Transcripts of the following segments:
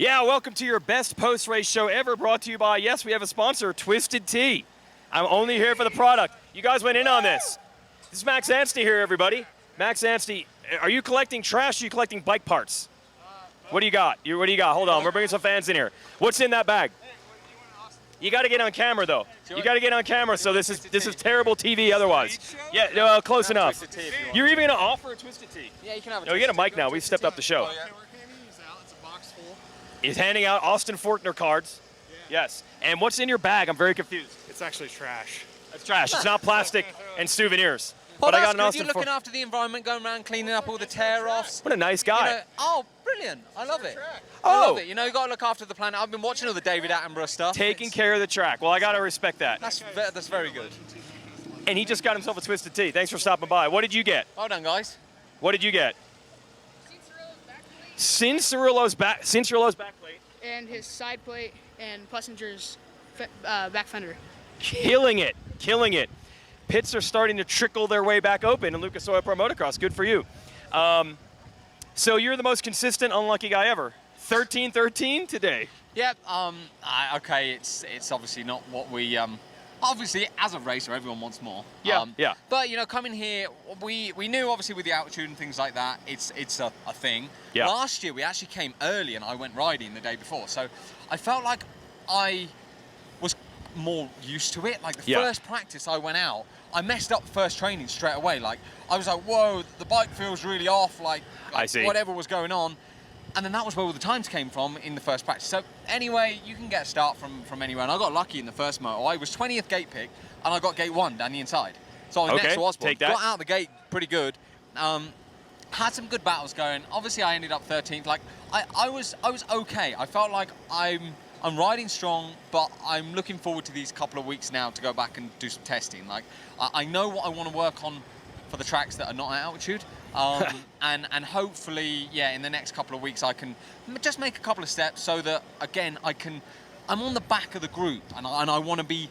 Yeah, welcome to your best post-race show ever, brought to you by, yes, we have a sponsor, Twisted Tea. I'm only here for the product. You guys went in on this. This is Max Anstie here, everybody. Max Anstie, are you collecting trash or are you collecting bike parts? What do you got? What do you got? Hold on, we're bringing some fans in here. What's in that bag? You got to get on camera, though. You got to get on camera, so this is terrible TV otherwise. Yeah, well, close enough. You're even going to offer a Twisted Tea? Yeah, you can have a No, you get a mic now. We've stepped up the show. He's handing out Austin Forkner cards. Yeah. Yes. And what's in your bag? I'm very confused. It's actually trash. It's trash. It's not plastic and souvenirs. Well, but I that's got an good. Austin You're looking after the environment, going around cleaning up all the tear-offs. What a nice guy. You know, oh, brilliant. I love it. Oh. I love it. You know, you got to look after the planet. I've been watching all the David Attenborough stuff. Taking care of the track. Well, I got to respect that. That's very good. And he just got himself a Twisted Tea. Thanks for stopping by. What did you get? Well done, guys. What did you get? Cincerillo's back plate. And his side plate and passenger's back fender. Killing it. Killing it. Pits are starting to trickle their way back open in Lucas Oil Pro Motocross. Good for you. So you're the most consistent unlucky guy ever. 13-13 today. Yep. Okay, it's obviously not what we... obviously, as a racer, everyone wants more. Yeah, yeah. But, you know, coming here, we knew, obviously, with the altitude and things like that, it's a thing. Yeah. Last year, we actually came early, and I went riding the day before. So I felt like I was more used to it. Like, the first practice I went out, I messed up first training straight away. Like, I was like, whoa, the bike feels really off. Like I see. Whatever was going on. And then that was where all the times came from in the first practice. So anyway, you can get a start from anywhere. And I got lucky in the first moto. I was 20th gate pick, and I got gate 1 down the inside. So I was next to Osborne. Take that. Got out the gate pretty good. Had some good battles going. Obviously, I ended up 13th. Like I was okay. I felt like I'm riding strong, but I'm looking forward to these couple of weeks now to go back and do some testing. Like I know what I want to work on for the tracks that are not at altitude. And hopefully, yeah, in the next couple of weeks, I can just make a couple of steps so that, again, I'm on the back of the group, and I want to be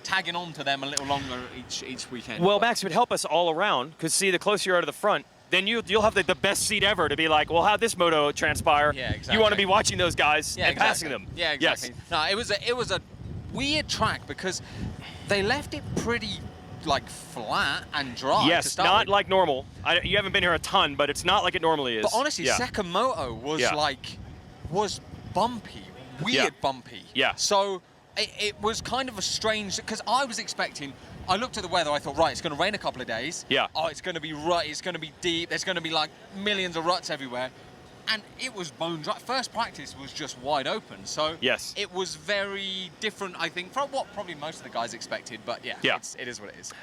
tagging on to them a little longer each weekend. Well, Max, it would help us all around, because, see, the closer you are to the front, then you'll have the best seat ever to be like, well, how'd this moto transpire? Yeah, exactly. You want to be watching those guys and passing them. Yeah, exactly. Yes. No, it was a weird track because they left it pretty flat and dry. Yes, not like normal. You haven't been here a ton, but it's not like it normally is. But honestly, second moto was bumpy, weird bumpy. Yeah. So it was kind of a strange, because I was expecting, I looked at the weather, I thought, right, it's going to rain a couple of days. Yeah. Oh, it's going to be rut, it's going to be deep, there's going to be like millions of ruts everywhere. And it was bone dry. First practice was just wide open. So yes, it was very different, I think, from what probably most of the guys expected. But yeah. It is what it is.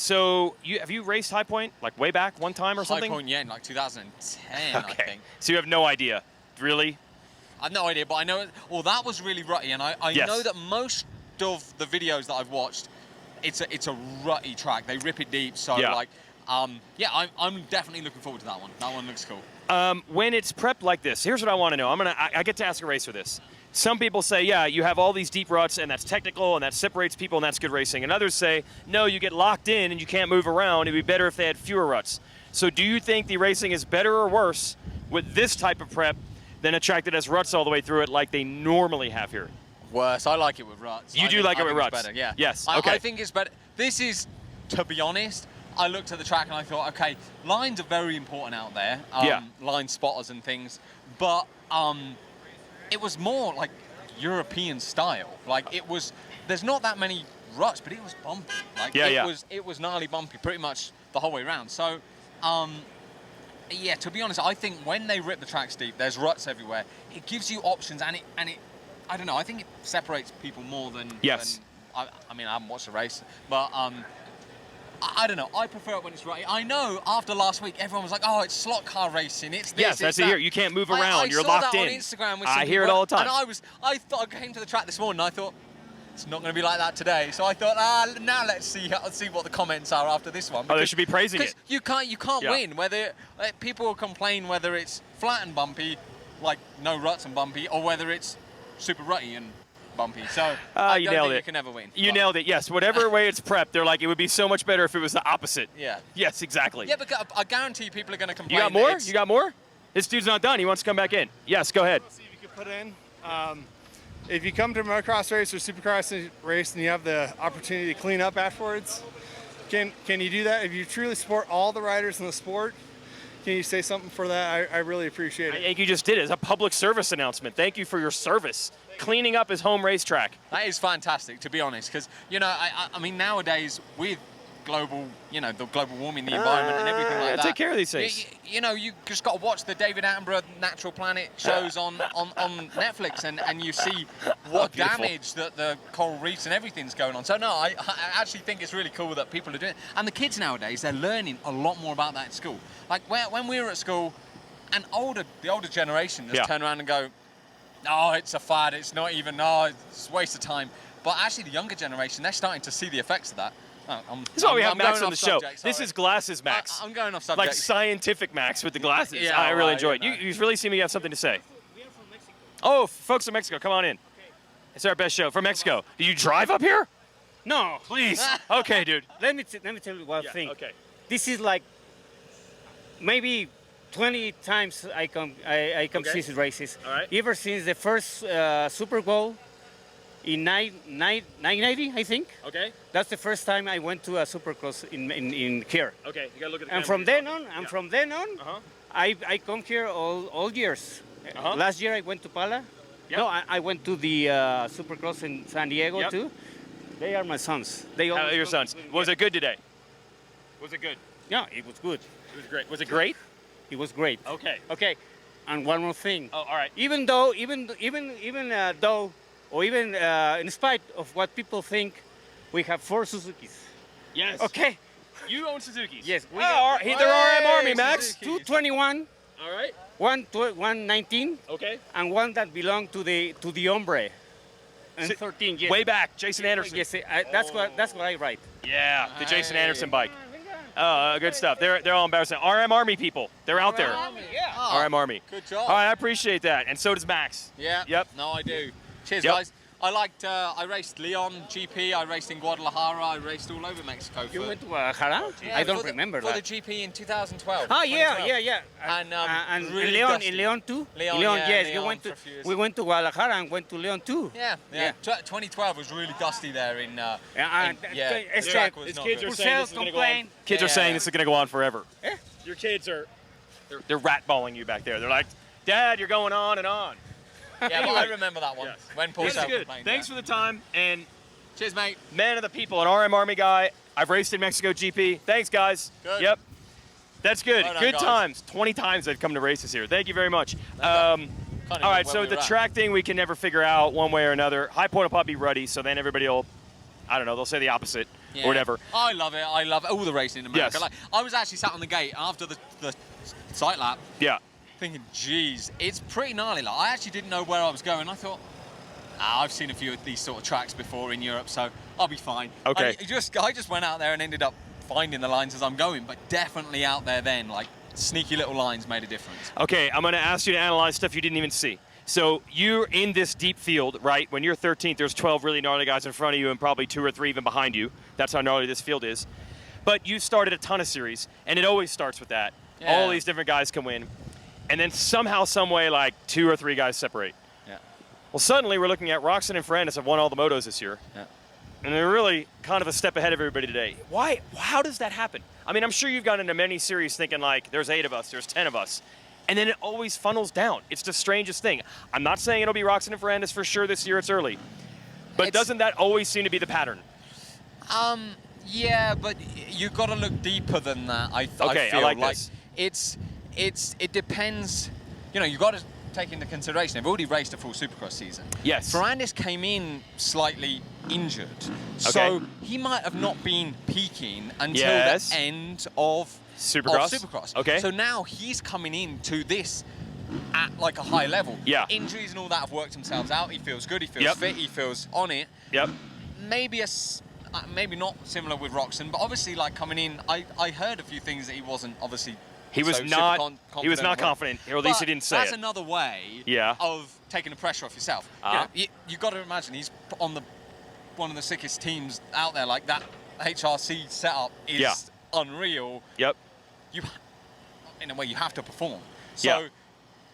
So have you raced High Point like way back one time or something? High Point, yeah, in like 2010, okay. I think. So you have no idea, really? I have no idea, but I know, well, that was really rutty. And I know that most of the videos that I've watched, it's a rutty track. They rip it deep. So I'm definitely looking forward to that one. That one looks cool. When it's prepped like this, here's what I want to know. I get to ask a racer this. Some people say, yeah, you have all these deep ruts, and that's technical, and that separates people, and that's good racing. And others say, no, you get locked in, and you can't move around. It'd be better if they had fewer ruts. So do you think the racing is better or worse with this type of prep than a track that has ruts all the way through it like they normally have here? Worse. I like it with ruts. You do like it with ruts? It's better, yeah. Yes, okay. I think it's better. This is, to be honest, I looked at the track and I thought, okay, lines are very important out there, line spotters and things, but it was more like European style. Like there's not that many ruts, but it was bumpy. Like it was gnarly bumpy pretty much the whole way around. So, yeah, to be honest, I think when they rip the tracks deep, there's ruts everywhere. It gives you options, and it I don't know, I think it separates people more than. Yes. I mean, I haven't watched the race, but I don't know. I prefer it when it's right. I know after last week, everyone was like, "Oh, it's slot car racing. It's this." Yes, that's it here. You can't move around. You're locked in. I saw that on Instagram with some I hear it people, all the time. And I thought I came to the track this morning. And I thought it's not going to be like that today. So I thought, now let's see what the comments are after this one. They should be praising it. You can't win. Whether people will complain whether it's flat and bumpy, like no ruts and bumpy, or whether it's super rutty and bumpy. So I don't think you can never win. You nailed it. Yes, whatever way it's prepped, they're like, it would be so much better if it was the opposite. Yeah. Yes, exactly. Yeah, but I guarantee people are going to complain. You got more? You got more? This dude's not done. He wants to come back in. Yes, go ahead. Let's see if you can put in. If you come to a motocross race or supercross race and you have the opportunity to clean up afterwards, can you do that? If you truly support all the riders in the sport, can you say something for that? I really appreciate it. I think you just did it. It's a public service announcement. Thank you for your service. Cleaning up his home racetrack. That is fantastic, to be honest, because, you know, I mean, nowadays with global, you know, the global warming, the environment and everything like that. Take care of these things. You know, you just got to watch the David Attenborough Natural Planet shows on Netflix, and you see what damage that the coral reefs and everything's going on. So no, I actually think it's really cool that people are doing it. And the kids nowadays, they're learning a lot more about that at school. Like when we were at school, and the older generation just turn around and go, "No, it's a fad. It's not even. No, it's a waste of time." But actually, the younger generation, they're starting to see the effects of that. This is why we have Max on the show. Subject, this is glasses Max. I'm going off subject. Like scientific Max with the glasses. Yeah, I really enjoy it. yeah, You really seem to have something to say. We are from Mexico. Oh, folks from Mexico, come on in. Okay. It's our best show. From Mexico. Do you drive up here? No, Please. Okay, dude. let me tell you one thing. Okay. This is like maybe 20 times I come Okay. see these races. All right. Ever since the first Super Bowl in 1990, I think. Okay. That's the first time I went to a Supercross in here. Okay. You gotta look at the And from then on, I come here all years. Uh-huh. Last year I went to Pala. Yep. No, I went to the Supercross in San Diego Yep. too. They are my sons. They How all are your sons? Was it good today? Was it good? Yeah, it was good. It was great. Was it great? It was great. Okay. Okay, and one more thing. Oh, all right. Even in spite of what people think, we have 4 Suzukis. Yes. Okay. You own Suzuki's. Yes. They're RM Army, Max. Suzuki. 221, All right. 119, Okay. and one that belonged to the Hombre. And Si- 13. Yes. Way back, Jason Anderson. Yes, that's what I write. Yeah, the Jason Hey. Anderson bike. Oh, good stuff. They're all embarrassing. RM Army people. They're out there. Oh, RM Army. Good job. All right, I appreciate that, and so does Max. Yeah. Yep. No, I do. Cheers, Yep. guys. I raced Leon GP. I raced in Guadalajara. I raced all over Mexico. You went to Guadalajara? I don't remember for that. the GP in 2012. Oh, yeah. 2012. And, in really Leon, dusty. in Leon too. Leon, yes, Leon we went for to a few years. we went to Guadalajara and went to Leon too. Yeah. Yeah. 2012 was really dusty there in. Yeah, the it's track like- was not kids good. are saying this is gonna go on. complain. Kids are Yeah. saying this is going to go on forever. Eh? Your kids are, they're rat-balling you back there. They're like, Dad, you're going on and on. Yeah, but I remember that one Yes. when Paul That's Self good. complained. Thanks for the time, and Cheers, mate. man of the people, an RM Army guy. I've raced in Mexico GP. Thanks, guys. Good. Yep. That's good. Well done, Good guys. times. 20 times they've come to races here. Thank you very much. Can't even All right, where so we the were at. track thing we can never figure out one way or another. High Point will probably be ruddy, so then everybody will, I don't know, they'll say the opposite Yeah. or whatever. I love it. I love all the racing in America. Yes. Like, I was actually sat on the gate after the sight lap Yeah. thinking, geez, it's pretty gnarly. Like, I actually didn't know where I was going. I thought, I've seen a few of these sort of tracks before in Europe, so I'll be fine. Okay. I just went out there and ended up finding the lines as I'm going, but definitely out there then, like, sneaky little lines made a difference. Okay, I'm going to ask you to analyze stuff you didn't even see. So you're in this deep field, right? When you're 13th, there's 12 really gnarly guys in front of you and probably 2 or 3 even behind you. That's how gnarly this field is. But you started a ton of series, and it always starts with that. Yeah. All these different guys can win. And then somehow, some way, like 2 or 3 guys separate. Yeah. Well, suddenly we're looking at Roxon and Ferrandis have won all the motos this year. Yeah. And they're really kind of a step ahead of everybody today. Why? How does that happen? I mean, I'm sure you've gone into many series thinking like, there's 8 of us, there's 10 of us. And then it always funnels down. It's the strangest thing. I'm not saying it'll be Roxon and Ferrandis for sure this year, it's early. But doesn't that always seem to be the pattern? Yeah, but you've got to look deeper than that. I Okay, I feel like this. It depends. You know, you've got to take into consideration they've already raced a full Supercross season. Yes. Ferrandis came in slightly injured, so Okay. he might have not been peaking until Yes. the end of Supercross. Okay. So now he's coming into this at like a high level. Yeah. Injuries and all that have worked themselves out. He feels good. He feels Yep. fit. He feels on it. Yep. Maybe maybe not similar with Roxon, but obviously like coming in, I heard a few things that he wasn't obviously. He was so super not. confident He was not with. confident, or at least he But didn't say that's it. another way Yeah. of taking the pressure off yourself. Uh-huh. You got to imagine he's on one of the sickest teams out there. Like that HRC setup is Yeah. unreal. Yep. In a way, you have to perform. So Yeah.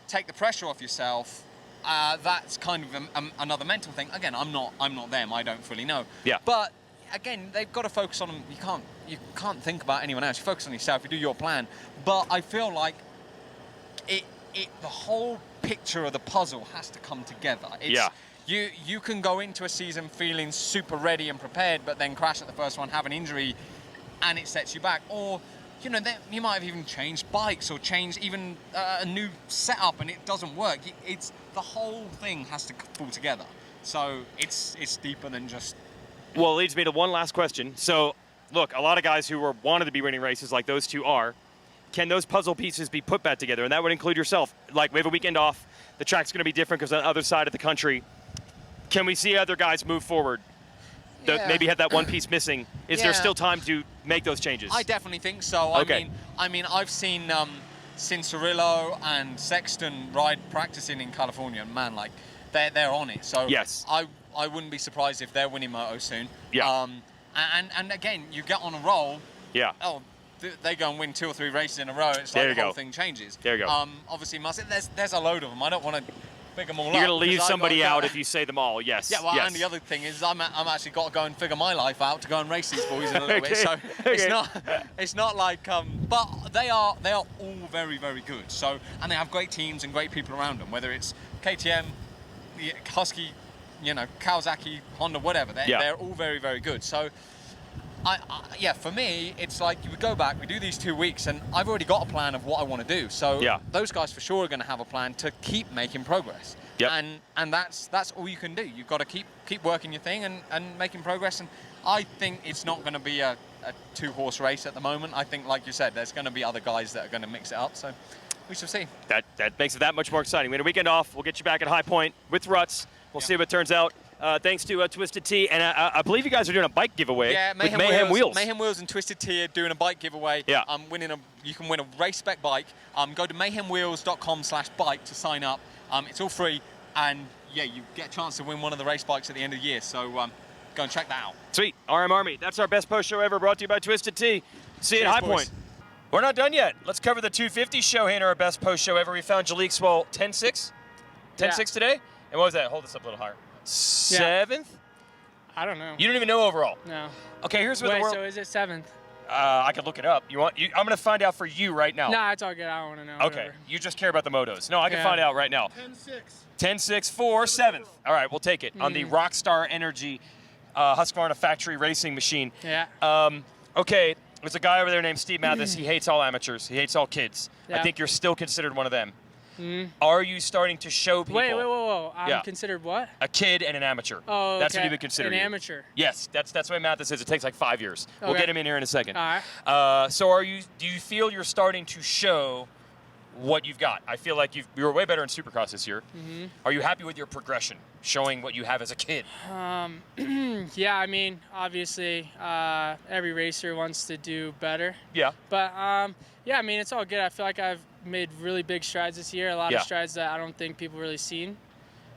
take the pressure off yourself. that's kind of another mental thing. Again, I'm not them. I don't fully know. Yeah. But again, they've got to focus on them. You can't think about anyone else. You focus on yourself. You do your plan. But I feel like the whole picture of the puzzle has to come together. Yeah. You can go into a season feeling super ready and prepared, but then crash at the first one, have an injury, and it sets you back. Or, you know, you might have even changed bikes or changed even a new setup, and it doesn't work. It's the whole thing has to fall together. So it's deeper than just. Well, it leads me to one last question. So, look, a lot of guys who wanted to be winning races, like those two are. Can those puzzle pieces be put back together? And that would include yourself. Like, we have a weekend off. The track's going to be different because on the other side of the country. Can we see other guys move forward that maybe had that one piece missing? Is there still time to make those changes? I definitely think so. Okay. I mean, I've seen Cincerillo and Sexton ride practicing in California, and man, like they're on it. So yes. I wouldn't be surprised if they're winning moto soon. Yeah. And again, you get on a roll. Yeah. Oh, they go and win 2 or 3 races in a row. It's There like you the whole go. thing changes. There you go. Obviously, there's a load of them. I don't want to pick them all up. You're going to leave because somebody out if you say them all. Yes. Yeah, well, yes. and the other thing is I'm actually got to go and figure my life out to go and race these boys in a little bit. Okay. So Okay. it's not like but they are all very, very good. So, and they have great teams and great people around them. Whether it's KTM, the Husky, you know, Kawasaki, Honda, whatever. They're all very, very good. So. Yeah, for me, it's like we go back, we do these 2 weeks, and I've already got a plan of what I want to do. So those guys for sure are going to have a plan to keep making progress. Yep. And that's all you can do. You've got to keep working your thing and making progress. And I think it's not going to be a 2-horse race at the moment. I think, like you said, there's going to be other guys that are going to mix it up. So we shall see. That makes it that much more exciting. We had a weekend off. We'll get you back at High Point with Ruts. We'll see what turns out. Thanks to Twisted Tea, and I believe you guys are doing a bike giveaway. Yeah, with Mayhem Wheels. Mayhem Wheels and Twisted Tea are doing a bike giveaway. Yeah. You can win a race spec bike. Go to mayhemwheels.com/bike to sign up. It's all free, and yeah, you get a chance to win one of the race bikes at the end of the year. So go and check that out. Sweet. RM Army. That's our best post show ever, brought to you by Twisted Tea. See you at High boys. Point. We're not done yet. Let's cover the 250 show here in our best post show ever. We found Jalik Swole 10-6. 10-6 today. And what was that? Hold this up a little higher. 7th? I don't know. You don't even know overall. No. Okay, here's what Wait, the world. so is it 7th? I could look it up. I'm going to find out for you right now. Nah, it's all good. I don't want to know. Okay, Whatever. you just care about the motos. No, I can find out right now. 10-6 for 7th. All right, we'll take it on the Rockstar Energy Husqvarna factory racing machine. Yeah. Okay, there's a guy over there named Steve Mathis. He hates all amateurs. He hates all kids. Yeah. I think you're still considered one of them. Are you starting to show people? Wait, whoa. I'm considered what? A kid and an amateur. Oh, That's what okay. he would consider An you. amateur. Yes, that's what Mathis is. It takes like 5 years. We'll Okay. get him in here in a second. All right. So do you feel you're starting to show what you've got? I feel like you were way better in Supercross this year. Are you happy with your progression, showing what you have as a kid? Yeah, I mean, obviously, every racer wants to do better. Yeah. But, yeah, I mean, it's all good. I feel like I've made really big strides this year, a lot of strides that I don't think people really seen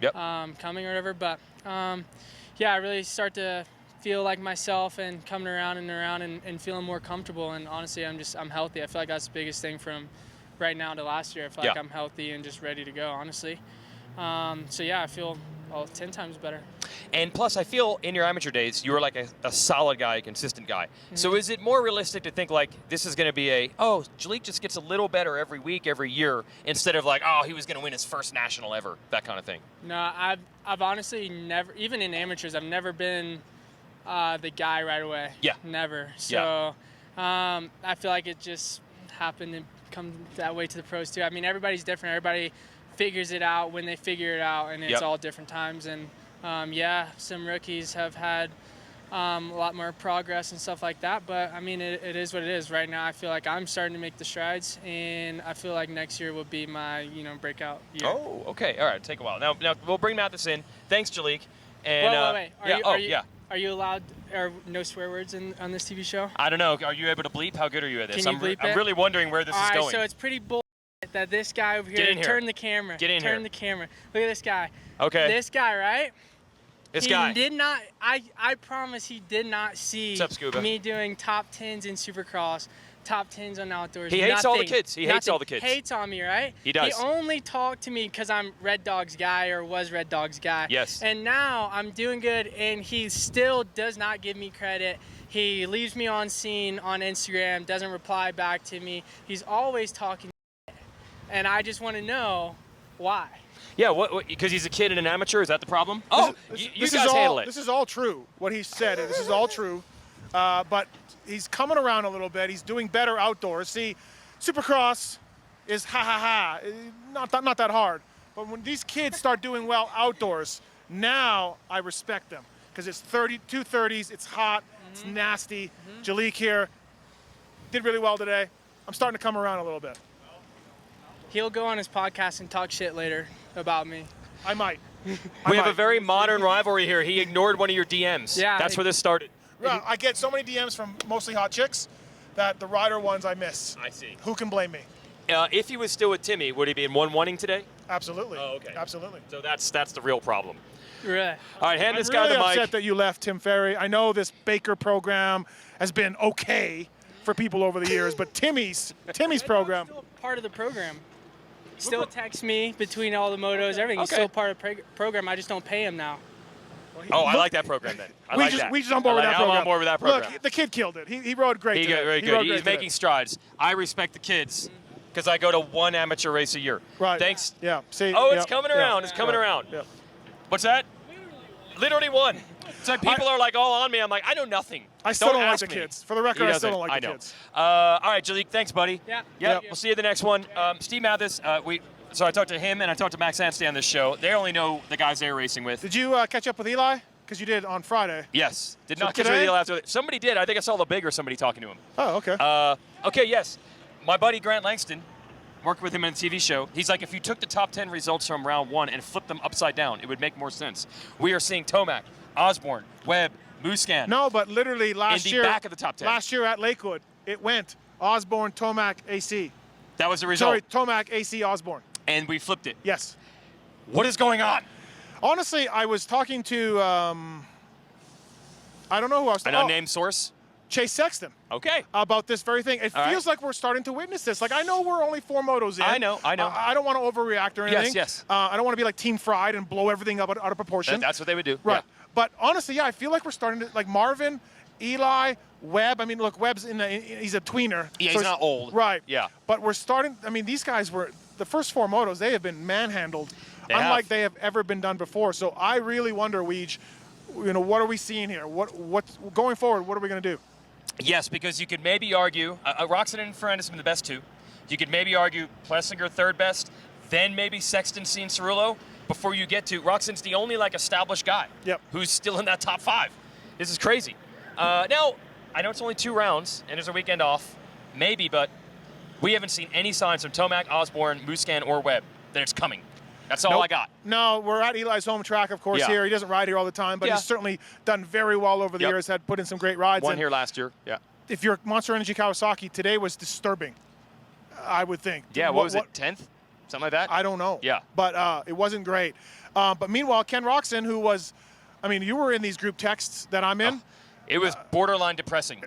coming or whatever. But, yeah, I really start to feel like myself and coming around and feeling more comfortable. And honestly, I'm healthy. I feel like that's the biggest thing from right now to last year. I feel like I'm healthy and just ready to go, honestly. So, yeah, I feel 10 times better. And plus, I feel in your amateur days, you were like a solid guy, a consistent guy. So is it more realistic to think like this is going to be Jalik just gets a little better every week, every year, instead of like, he was going to win his first national ever, that kind of thing? No, I've honestly never, even in amateurs, I've never been the guy right away. Yeah. Never. So I feel like it just happened to come that way to the pros too. I mean, everybody's different. Everybody figures it out when they figure it out, and it's all different times. And some rookies have had a lot more progress and stuff like that. But I mean, it is what it is. Right now, I feel like I'm starting to make the strides, and I feel like next year will be my breakout year. Oh, okay. All right. Take a while. Now we'll bring Mathis in. Thanks, Jalik. And, wait. Are you allowed or no swear words on this TV show? I don't know. Are you able to bleep? How good are you at this? Can you bleep I'm it? really wondering where this is going. So it's pretty bull that this guy over Get here, in here. turn the camera. Get in here. Turn the camera. Look at this guy. Okay. This guy, right? This guy. He did not, I promise he did not see What's up, Scuba? me doing top 10s in Supercross, top 10s on outdoors. He hates all the Nothing. kids. He hates all the kids. Hates on me, right? He does. He only talked to me because I'm Red Dog's guy or was Red Dog's guy. Yes. And now I'm doing good, and he still does not give me credit. He leaves me on scene on Instagram, doesn't reply back to me. He's always talking, and I just want to know why. Yeah, what? Because he's a kid and an amateur. Is that the problem? Oh, you guys handle it. This is all true. What he said. This is all true. But he's coming around a little bit. He's doing better outdoors. See, Supercross is not that hard. But when these kids start doing well outdoors, now I respect them because it's 230s. It's hot. It's nasty. Jalik here did really well today. I'm starting to come around a little bit. He'll go on his podcast and talk shit later about me. I might. We have a very modern rivalry here. He ignored one of your DMs. Yeah, That's where this started. Well, I get so many DMs from mostly hot chicks that the rider ones I miss. I see. Who can blame me? If he was still with Timmy, would he be in 1-1ing today? Absolutely. Oh, okay. Absolutely. So that's the real problem. Right. All right, hand this I'm guy really the mic. upset that you left, Tim Ferry. I know this Baker program has been okay for people over the years, but Timmy's program. Still part of the program. Still texts me between all the motos, everything. He's still part of the program. I just don't pay him now. Oh, I like that program then. I like that. We just on board with that program. I'm on board with that program. Look, the kid killed it. He rode great. He today. got very He good. rode He's great making today. strides. I respect the kids because I go to one amateur race a year. Right. Thanks. Yeah. See. Oh, yeah, it's coming yeah, around. It's coming yeah, around. Yeah. What's that? Literally one. So people are like all on me. I'm like, I know nothing. I still don't like ask the me. kids. For the record, He I still doesn't. don't like the I know. kids. All right, Jalik, thanks, buddy. Yeah. Yep. We'll see you at the next one. Steve Mathis, so I talked to him and I talked to Max Anstie on this show. They only know the guys they're racing with. Did you catch up with Eli? Because you did on Friday. Yes. Did So not catch up with today? Eli after. Somebody did. I think I saw the big or somebody talking to him. Oh, okay. Okay, yes. My buddy Grant Langston, worked with him on a TV show. He's like, if you took the top 10 results from round one and flipped them upside down, it would make more sense. We are seeing Tomac, Osborne, Webb, Muscan. No, but literally last in the year. back of the top 10. Last year at Lakewood, it went Osborne, Tomac, AC. That was the result. Sorry, Tomac, AC, Osborne. And we flipped it. Yes. What is going on? Honestly, I was talking to, I don't know who I was An talking unnamed source? Chase Sexton. Okay. About this very thing. It All feels like we're starting to witness this. Like, I know we're only 4 motos in. I know. I don't want to overreact or anything. Yes. I don't want to be like Team Fried and blow everything up out of proportion. That's what they would do. Right. Yeah. But honestly, yeah, I feel like we're starting to, like Marvin, Eli, Webb. I mean, look, Webb's he's a tweener. Yeah, he's not old. Right. Yeah. But we're starting, I mean, these guys were, the first 4 motos, they have been manhandled unlike they have ever been done before. So I really wonder, Weege, what are we seeing here? What's going forward, what are we going to do? Yes, because you could maybe argue, Roxon and Ferrandis have been the best 2. You could maybe argue Plessinger third best, then maybe Sexton, C, and Cerullo, before you get to, Roxon's the only established guy who's still in that top 5. This is crazy. Now, I know it's only 2 rounds, and there's a weekend off, maybe, but we haven't seen any signs from Tomac, Osborne, Muscan, or Webb that it's coming. That's all I got. No, we're at Eli's home track, of course, here. He doesn't ride here all the time, but he's certainly done very well over the years, had put in some great rides. Won here last year, If you're Monster Energy Kawasaki, today was disturbing, I would think. Yeah, what was it, 10th? Something like that? I don't know. Yeah. But it wasn't great. But meanwhile, Ken Roxon, who was, I mean, you were in these group texts that I'm in. It was borderline depressing.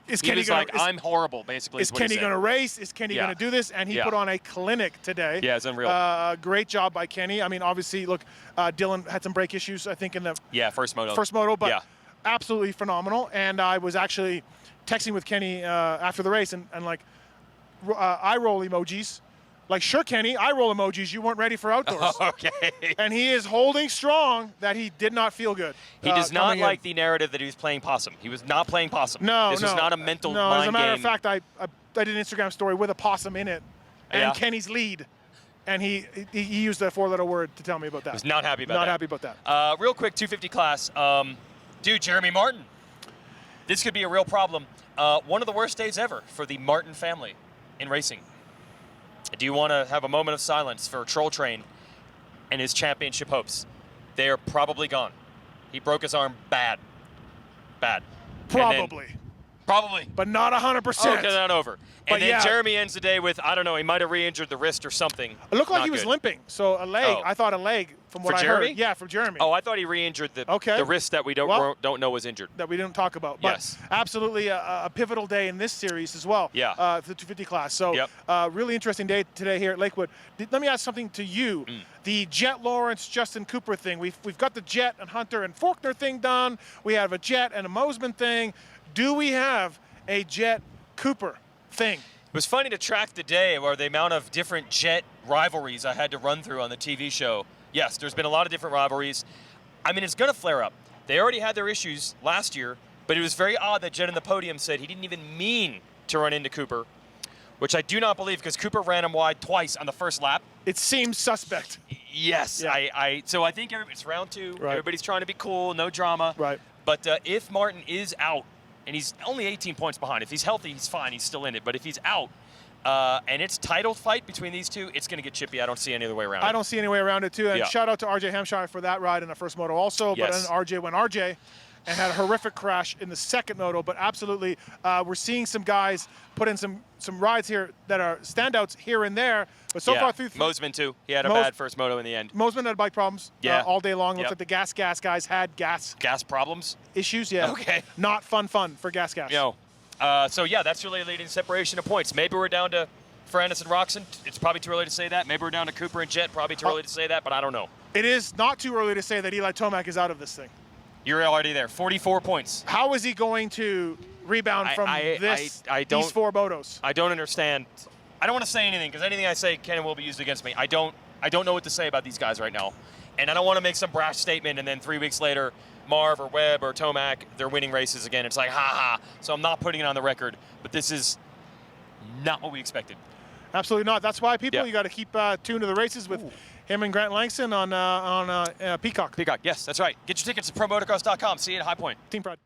Is Kenny going to... I'm horrible, basically. Is Kenny going to race? Is Kenny going to do this? And he put on a clinic today. Yeah, it's unreal. Great job by Kenny. I mean, obviously, look, Dylan had some brake issues, I think, in the first moto. But absolutely phenomenal. And I was actually texting with Kenny after the race and eye roll emojis. Like, sure, Kenny, eye roll emojis. You weren't ready for outdoors. Okay. And he is holding strong that he did not feel good. He does not like the narrative that he was playing possum. He was not playing possum. No, This was not a mental no, mind game. as a matter of fact, I did an Instagram story with a possum in it and Yeah. Kenny's lead. And he used a 4-letter word to tell me about that. He was not happy about that. Not happy about that. Real quick, 250 class. Dude, Jeremy Martin. This could be a real problem. One of the worst days ever for the Martin family in racing. Do you want to have a moment of silence for Troll Train and his championship hopes? They are probably gone. He broke his arm bad. Bad. Probably. Probably. but not 100%. Okay, not over. But And then yeah. Jeremy ends the day with, I don't know, he might have re-injured the wrist or something. It looked like Not he was good. limping, so a leg. Oh. I thought a leg from what For I Jeremy? heard. Yeah, for Jeremy. Oh, I thought he re-injured the wrist that we don't know was injured. That we didn't talk about. But Yes. absolutely a pivotal day in this series as well. Yeah. The 250 class. So Yep. really interesting day today here at Lakewood. Let me ask something to you. The Jet Lawrence, Justin Cooper thing. We've got the Jet and Hunter and Faulkner thing done. We have a Jet and a Mosman thing. Do we have a Jet Cooper thing? It was funny to track the day or the amount of different Jet rivalries I had to run through on the TV show. Yes, there's been a lot of different rivalries. I mean, it's going to flare up. They already had their issues last year, but it was very odd that Jet on the podium said he didn't even mean to run into Cooper, which I do not believe because Cooper ran him wide twice on the first lap. It seems suspect. Yes, Yeah. So I think it's round 2. Right. Everybody's trying to be cool, no drama. Right. But if Martin is out, and he's only 18 points behind, if he's healthy, he's fine, he's still in it. But if he's out, and it's title fight between these two, it's going to get chippy. I don't see any other way around it. I don't see any way around it, too. And Yeah. shout out to RJ Hampshire for that ride in the first moto also. Yes. But then RJ went RJ and had a horrific crash in the second moto. But absolutely, we're seeing some guys put in some rides here that are standouts here and there. But so far through Mosman, too. He had a bad first moto in the end. Mosman had bike problems all day long. Looks Yep. like the gas guys had gas Gas problems? issues. Yeah. Okay. Not fun for gas. No. So, yeah, that's really leading to separation of points. Maybe we're down to Ferrandis and Roxon. It's probably too early to say that. Maybe we're down to Cooper and Jet. Probably too early to say that, but I don't know. It is not too early to say that Eli Tomac is out of this thing. You're already there. 44 points. How is he going to rebound from these 4 motos? I don't understand. I don't want to say anything because anything I say can and will be used against me. I don't know what to say about these guys right now. And I don't want to make some brash statement and then 3 weeks later, Marv or Webb or Tomac, they're winning races again. It's like, ha. So I'm not putting it on the record, but this is not what we expected. Absolutely not. That's why, people, Yeah. you got to keep tuned to the races with him and Grant Langston on Peacock. Peacock, yes, that's right. Get your tickets at promotocross.com. See you at High Point. Team Pride.